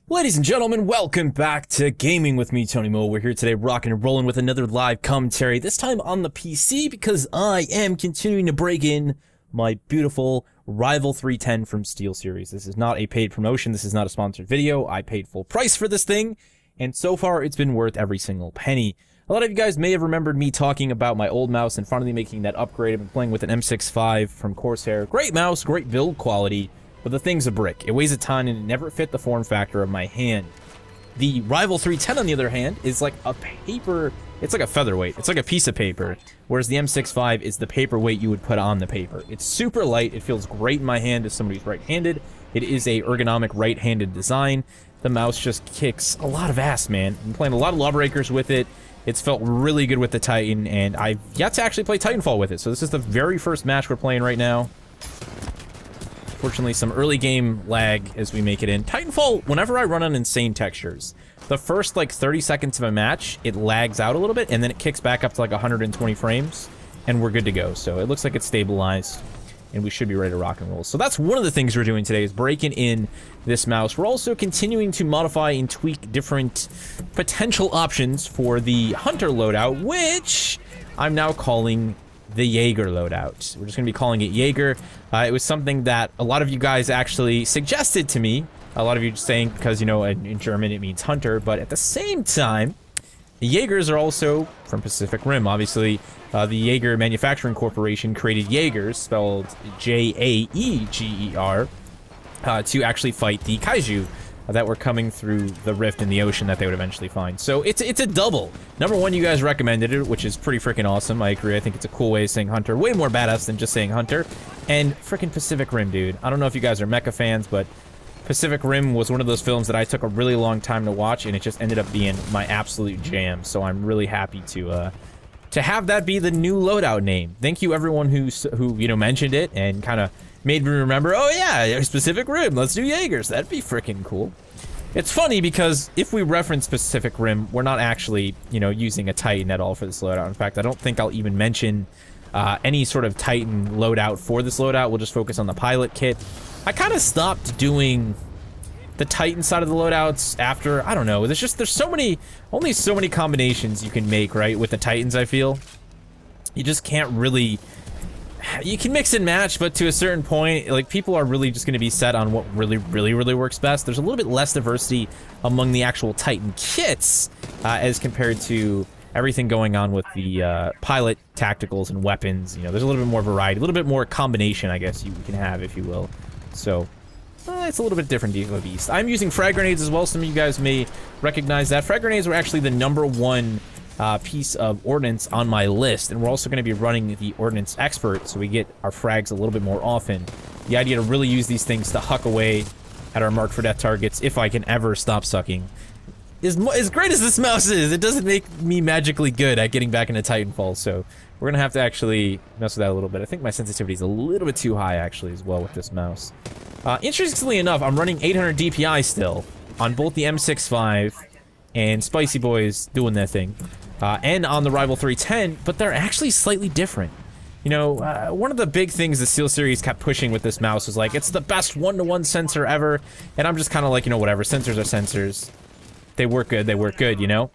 Ladies and gentlemen, welcome back to Gaming with me, Tony Mo. We're here today rocking and rolling with another live commentary, this time on the PC, because I am continuing to break in my beautiful Rival 310 from SteelSeries. This is not a paid promotion, this is not a sponsored video. I paid full price for this thing, and so far it's been worth every single penny. A lot of you guys may have remembered me talking about my old mouse and finally making that upgrade. I've been playing with an M65 from Corsair. Great mouse, great build quality. But the thing's a brick. It weighs a ton and it never fit the form factor of my hand. The Rival 310, on the other hand, is like a paper... It's like a featherweight. It's like a piece of paper. Whereas the M65 is the paperweight you would put on the paper. It's super light. It feels great in my hand as somebody who's right-handed. It is a ergonomic right-handed design. The mouse just kicks a lot of ass, man. I'm playing a lot of Lawbreakers with it. It's felt really good with the Titan, and I've yet to actually play Titanfall with it. So this is the very first match we're playing right now. Fortunately, some early game lag as we make it in. Titanfall, whenever I run on insane textures, the first like 30 seconds of a match, it lags out a little bit, and then it kicks back up to like 120 frames, and we're good to go. So it looks like it's stabilized, and we should be ready to rock and roll. So that's one of the things we're doing today, is breaking in this mouse. We're also continuing to modify and tweak different potential options for the Hunter loadout, which I'm now calling the Jaeger loadout. We're just going to be calling it Jaeger. It was something that a lot of you guys actually suggested to me. A lot of you just saying, because, you know, in German it means hunter, but at the same time, the Jaegers are also from Pacific Rim. Obviously, the Jaeger Manufacturing Corporation created Jaegers, spelled J-A-E-G-E-R, to actually fight the kaiju that were coming through the rift in the ocean that they would eventually find. So it's a double. Number one, you guys recommended it, which is pretty freaking awesome. I agree. I think it's a cool way of saying hunter. Way more badass than just saying hunter. And freaking Pacific Rim, dude. I don't know if you guys are mecha fans, but Pacific Rim was one of those films that I took a really long time to watch, and it just ended up being my absolute jam. So I'm really happy to have that be the new loadout name. Thank you everyone who you know, mentioned it and kind of made me remember, oh yeah, Pacific Rim, let's do Jaegers. That'd be freaking cool. It's funny because if we reference Pacific Rim, we're not actually, you know, using a Titan at all for this loadout. In fact, I don't think I'll even mention any sort of Titan loadout for this loadout. We'll just focus on the pilot kit. I kind of stopped doing the Titan side of the loadouts after, I don't know, there's so many, only so many combinations you can make, right, with the Titans, I feel. You just can't really... You can mix and match, but to a certain point, like, people are really just going to be set on what really works best. There's a little bit less diversity among the actual Titan kits as compared to everything going on with the pilot tacticals and weapons. You know, there's a little bit more variety, a little bit more combination, I guess you can have, if you will. So it's a little bit different of a beast. I'm using frag grenades as well. Some of you guys may recognize that. Frag grenades were actually the #1 piece of ordnance on my list, and we're also going to be running the ordnance expert, so we get our frags a little bit more often. The idea to really use these things to huck away at our mark for death targets, if I can ever stop sucking. As great as this mouse is, it doesn't make me magically good at getting back into Titanfall, so we're gonna have to actually mess with that a little bit. I think my sensitivity is a little bit too high, actually, as well with this mouse. Interestingly enough, I'm running 800 DPI still on both the M65 and Spicy Boys doing their thing. And on the Rival 310, but they're actually slightly different. You know, one of the big things the SteelSeries kept pushing with this mouse was like, it's the best one-to-one sensor ever, and I'm just kind of like, you know, whatever, sensors are sensors. They work good, you know?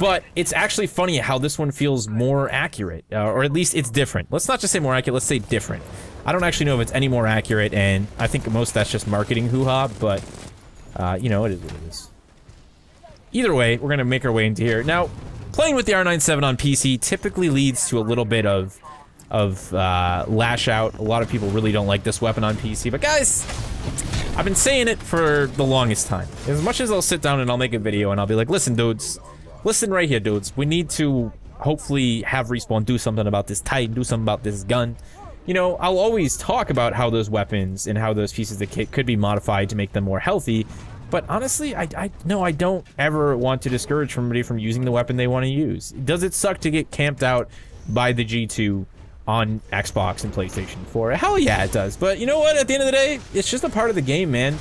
But it's actually funny how this one feels more accurate, or at least it's different. Let's not just say more accurate, let's say different. I don't actually know if it's any more accurate, and I think most of that's just marketing hoo-ha, but, you know, it is what it is. Either way, we're gonna make our way into here. Now, playing with the R97 on PC typically leads to a little bit of lash out. A lot of people really don't like this weapon on PC, but guys, I've been saying it for the longest time. As much as I'll sit down and I'll make a video and I'll be like, listen dudes, listen right here dudes, we need to hopefully have Respawn do something about this Titan, do something about this gun. You know, I'll always talk about how those weapons and how those pieces of kit could be modified to make them more healthy. But honestly, I don't ever want to discourage somebody from using the weapon they want to use. Does it suck to get camped out by the G2 on Xbox and PlayStation 4? Hell yeah, it does. But you know what? At the end of the day, it's just a part of the game, man.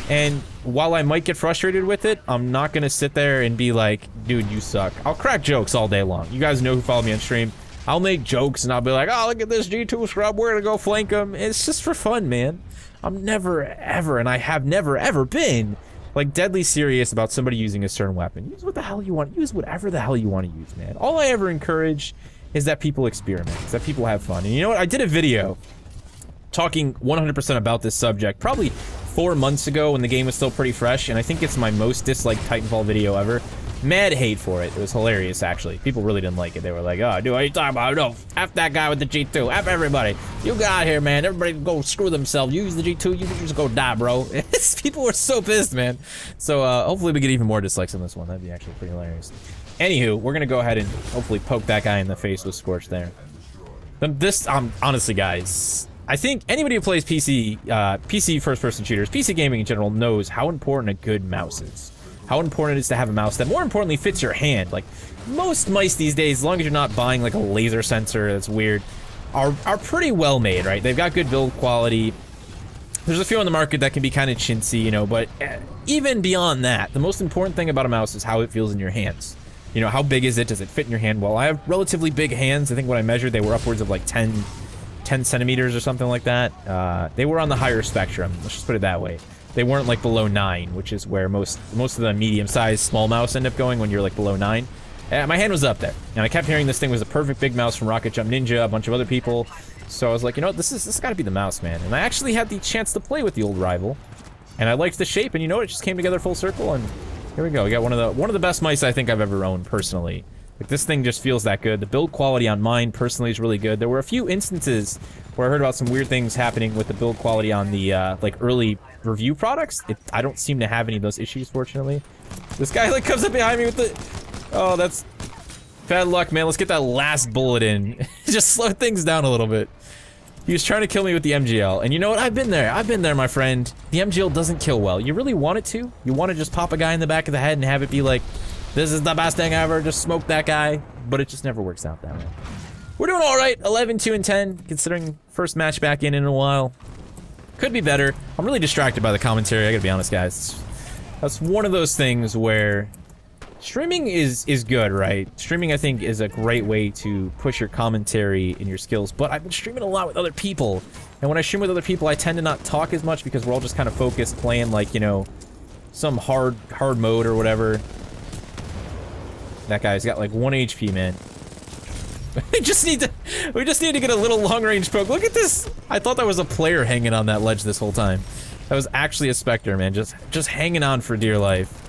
And while I might get frustrated with it, I'm not going to sit there and be like, dude, you suck. I'll crack jokes all day long. You guys know who follow me on stream. I'll make jokes and I'll be like, oh, look at this G2 scrub, we're gonna go flank him. It's just for fun, man. I'm never, ever, and I have never, ever been, like, deadly serious about somebody using a certain weapon. Use what the hell you want. Use whatever the hell you want to use, man. All I ever encourage is that people experiment, is that people have fun. And you know what? I did a video talking 100% about this subject probably 4 months ago when the game was still pretty fresh, and I think it's my most disliked Titanfall video ever. Mad hate for it. It was hilarious, actually. People really didn't like it. They were like, oh, dude, what are you talking about? No, F that guy with the G2. F everybody. You got here, man. Everybody go screw themselves. Use the G2. You can just go die, bro. People were so pissed, man. So, hopefully we get even more dislikes on this one. That'd be actually pretty hilarious. Anywho, we're gonna go ahead and hopefully poke that guy in the face with Scorch there. This, honestly, guys, I think anybody who plays PC first-person shooters, PC gaming in general, knows how important a good mouse is. How important it is to have a mouse that, more importantly, fits your hand. Like, most mice these days, as long as you're not buying, like, a laser sensor that's weird, are pretty well made, right? They've got good build quality. There's a few on the market that can be kind of chintzy, you know, but even beyond that, the most important thing about a mouse is how it feels in your hands. You know, how big is it? Does it fit in your hand? Well, I have relatively big hands. I think when I measured, they were upwards of, like, 10 centimeters or something like that. They were on the higher spectrum. Let's just put it that way. They weren't like below 9, which is where most of the medium-sized small mouse end up going when you're like below 9. My hand was up there, and I kept hearing this thing was a perfect big mouse from Rocket Jump Ninja, a bunch of other people. So I was like, you know what, this has got to be the mouse, man. And I actually had the chance to play with the old rival, and I liked the shape, and you know what, it just came together full circle, and here we go. We got one of the best mice I think I've ever owned personally. Like, this thing just feels that good. The build quality on mine personally is really good. There were a few instances where I heard about some weird things happening with the build quality on the like early review products. I don't seem to have any of those issues, fortunately. This guy like comes up behind me with the... Oh, that's bad luck, man. Let's get that last bullet in. Just slow things down a little bit. He was trying to kill me with the MGL, and you know what? I've been there. I've been there, my friend. The MGL doesn't kill well. You really want it to. You want to just pop a guy in the back of the head and have it be like, this is the best thing ever, just smoke that guy, but it just never works out that way. We're doing all right, 11, 2, and 10, considering first match back in a while. Could be better. I'm really distracted by the commentary, I gotta be honest, guys. That's one of those things where streaming is good, right? Streaming, I think, is a great way to push your commentary and your skills, but I've been streaming a lot with other people, and when I stream with other people, I tend to not talk as much because we're all just kind of focused playing, like, you know, some hard mode or whatever. That guy's got like 1 HP, man. we just need to get a little long-range poke. Look at this! I thought that was a player hanging on that ledge this whole time. That was actually a Spectre, man. Just hanging on for dear life.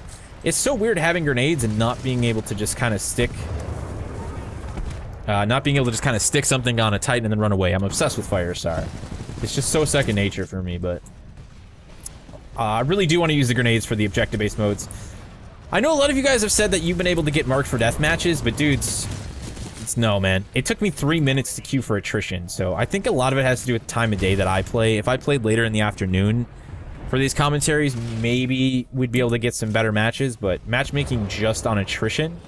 It's so weird having grenades and not being able to just kind of stick... not being able to just kind of stick something on a Titan and then run away. I'm obsessed with Firestar. It's just so second nature for me, but... I really do want to use the grenades for the objective-based modes. I know a lot of you guys have said that you've been able to get marked for death matches, but dudes, no, man. It took me 3 minutes to queue for attrition, so I think a lot of it has to do with the time of day that I play. If I played later in the afternoon for these commentaries, maybe we'd be able to get some better matches, but matchmaking just on attrition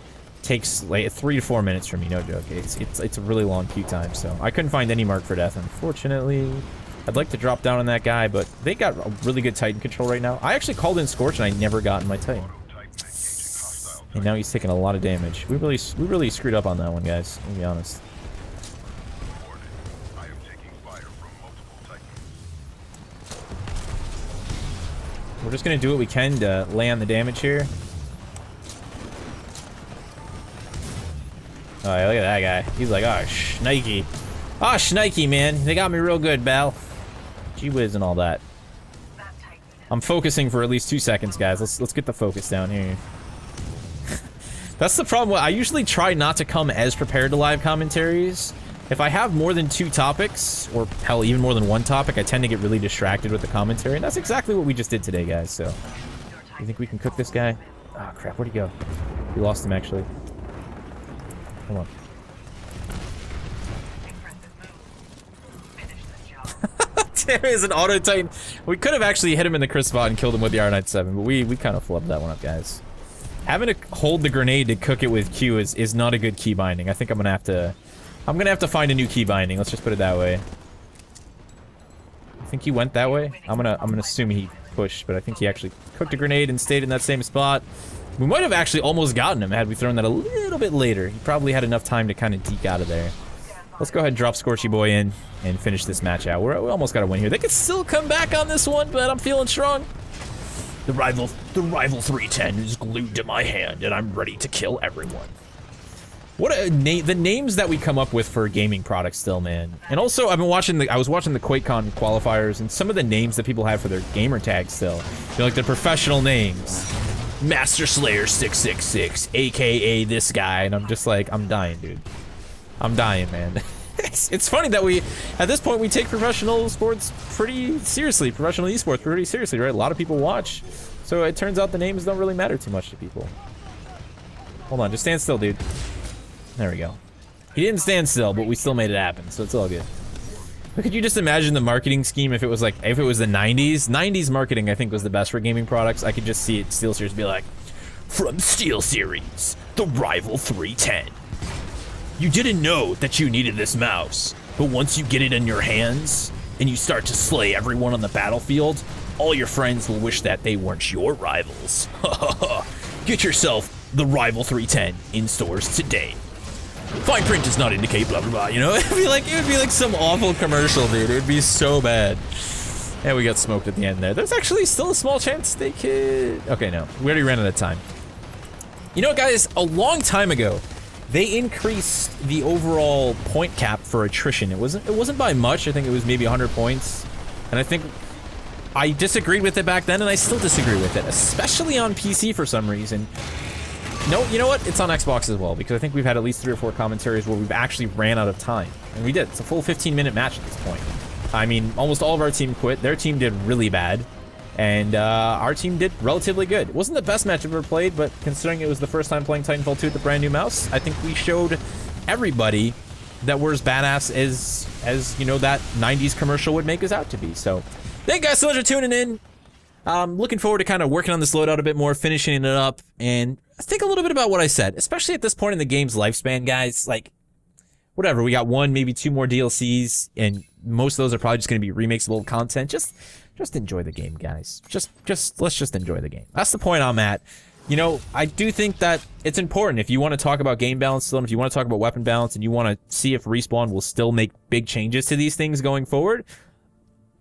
takes like 3 to 4 minutes for me, no joke. It's a really long queue time, so I couldn't find any mark for death, unfortunately. I'd like to drop down on that guy, but they got a really good Titan control right now. I actually called in Scorch and I never got in my Titan. And now he's taking a lot of damage. We really screwed up on that one, guys. I'll be honest. We're just gonna do what we can to lay on the damage here. Oh, yeah, look at that guy. He's like, oh, shnikey. Oh, shnikey, man. They got me real good, Bal. Gee whiz and all that. I'm focusing for at least 2 seconds, guys. Let's get the focus down here. That's the problem. I usually try not to come as prepared to live commentaries. If I have more than 2 topics, or hell, even more than 1 topic, I tend to get really distracted with the commentary, and that's exactly what we just did today, guys, so... You think we can cook this guy? Oh, crap, where'd he go? We lost him, actually. Come on. There is an auto Titan. We could have actually hit him in the crisp spot and killed him with the R97, but we kind of flubbed that one up, guys. Having to hold the grenade to cook it with Q is not a good key binding. I think I'm gonna have to find a new key binding. Let's just put it that way. I think he went that way. I'm gonna assume he pushed, but I think he actually cooked a grenade and stayed in that same spot. We might have actually almost gotten him had we thrown that a little bit later. He probably had enough time to kind of deke out of there. Let's go ahead and drop Scorchy Boy in and finish this match out. We almost got to win here. They could still come back on this one, but I'm feeling strong. The rival 310 is glued to my hand, and I'm ready to kill everyone. What a name! The names that we come up with for gaming products, still, man. And also, I was watching the QuakeCon qualifiers, and some of the names that people have for their gamer tags still, they're like the professional names. Master Slayer 666, aka this guy, and I'm just like, I'm dying, dude. I'm dying, man. It's funny that at this point, we take professional sports pretty seriously, professional esports pretty seriously, right? A lot of people watch, so it turns out the names don't really matter too much to people. Hold on, just stand still, dude. There we go. He didn't stand still, but we still made it happen, so it's all good. But could you just imagine the marketing scheme if it was the 90s? 90s marketing, I think, was the best for gaming products. I could just see it, SteelSeries be like, from SteelSeries, the rival 310. You didn't know that you needed this mouse, but once you get it in your hands and you start to slay everyone on the battlefield, all your friends will wish that they weren't your rivals. Get yourself the rival 310 in stores today. Fine print does not indicate blah blah blah, you know? It would be like some awful commercial, dude. It would be so bad. Yeah, we got smoked at the end there. There's actually still a small chance they could... Okay, no. We already ran out of time. You know what, guys? A long time ago, they increased the overall point cap for attrition. It wasn't by much. I think it was maybe 100 points. And I think I disagreed with it back then, and I still disagree with it, especially on PC for some reason. No, you know what? It's on Xbox as well, because I think we've had at least 3 or 4 commentaries where we've actually ran out of time. And we did. It's a full 15-minute match at this point. I mean, almost all of our team quit. Their team did really bad. And our team did relatively good. It wasn't the best match I've ever played, but considering it was the first time playing Titanfall 2 with the brand new mouse, I think we showed everybody that we're as badass as you know, that 90s commercial would make us out to be. So, thank you guys so much for tuning in. Looking forward to kind of working on this loadout a bit more, finishing it up, and think a little bit about what I said, especially at this point in the game's lifespan, guys. Like, whatever, we got 1, maybe 2 more DLCs, and most of those are probably just going to be remakes of old content. Just enjoy the game, guys. Let's just enjoy the game. That's the point I'm at. You know, I do think that it's important if you want to talk about game balance still, and if you want to talk about weapon balance, and you want to see if Respawn will still make big changes to these things going forward,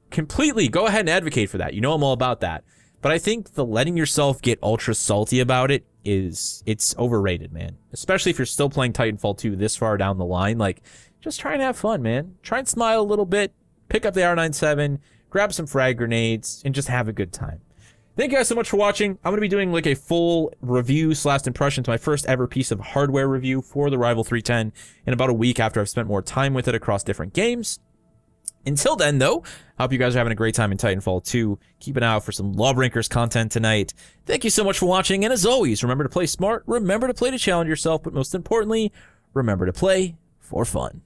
completely go ahead and advocate for that. You know I'm all about that. But I think the letting yourself get ultra salty about it it's overrated, man. Especially if you're still playing Titanfall 2 this far down the line. Like, just try and have fun, man. Try and smile a little bit, pick up the R97, grab some frag grenades, and just have a good time. Thank you guys so much for watching. I'm going to be doing like a full review / impressions, my first ever piece of hardware review for the Rival 310 in about a week after I've spent more time with it across different games. Until then, though, I hope you guys are having a great time in Titanfall 2. Keep an eye out for some Lawbreakers content tonight. Thank you so much for watching, and as always, remember to play smart, remember to play to challenge yourself, but most importantly, remember to play for fun.